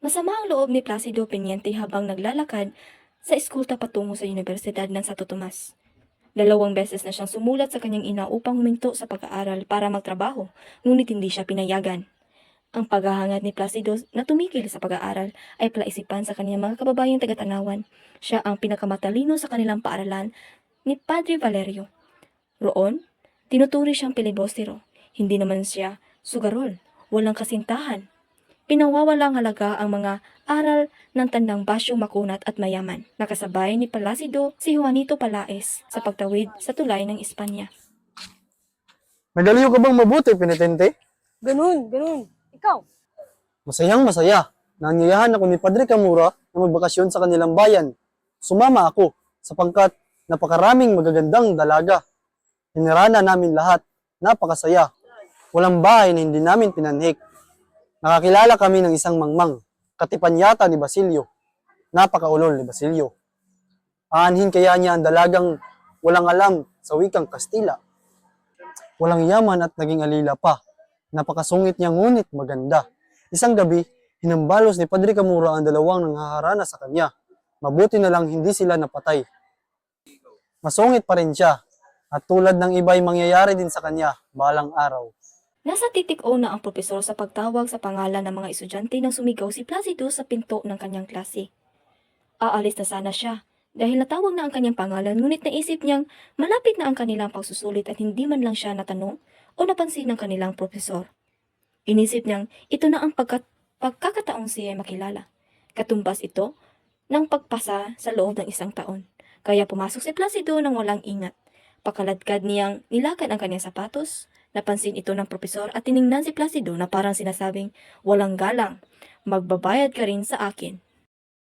Masama ang loob ni Placido Piniente habang naglalakad sa eskulta patungo sa Universidad ng Santo Tomas. 2 beses na siyang sumulat sa kanyang ina upang huminto sa pag-aaral para magtrabaho, ngunit hindi siya pinayagan. Ang paghahangad ni Placido na tumigil sa pag-aaral ay palaisipan sa kanyang mga kababayang taga-Tanawan. Siya ang pinakamatalino sa kanilang paaralan ni Padre Valerio. Roon, tinuturi siyang pilibostero. Hindi naman siya sugarol, walang kasintahan. Pinawawalang halaga ang mga aral ng tandang basyong makunat at mayaman. Nakasabay ni Placido si Juanito Palaez sa pagtawid sa tulay ng Espanya. Nagaliw ka bang mabuti, penitente? Ganun, ganun. Ikaw? Masayang masaya. Nanyayahan ako ni Padre Camura na magbakasyon sa kanilang bayan. Sumama ako sapagkat napakaraming magagandang dalaga. Hinirana namin lahat. Napakasaya. Walang bahay na hindi namin pinanhik. Nakakilala kami ng isang mangmang. Katipan yata ni Basilio. Napakaulol ni Basilio. Aanhin kaya niya ang dalagang walang alam sa wikang Kastila. Walang yaman at naging alila pa. Napakasungit niya ngunit maganda. Isang gabi, hinambalos ni Padre Camura ang dalawang nanghaharana sa kanya. Mabuti na lang hindi sila napatay. Masungit pa rin siya. At tulad ng iba'y mangyayari din sa kanya balang araw. Nasa titik O na ang propesor sa pagtawag sa pangalan ng mga estudyante nang sumigaw si Placido sa pinto ng kanyang klase. Aalis na sana siya dahil natawag na ang kanyang pangalan, ngunit naisip niyang malapit na ang kanilang pagsusulit at hindi man lang siya natanong o napansin ng kanilang propesor. Inisip niyang ito na ang pagkakataong siya ay makilala. Katumbas ito ng pagpasa sa loob ng 1 taon. Kaya pumasok si Placido nang walang ingat. Pakaladkad niyang nilakad ang kanyang sapatos. Napansin ito ng propesor at tiningnan si Placido na parang sinasabing, "Walang galang, magbabayad ka rin sa akin."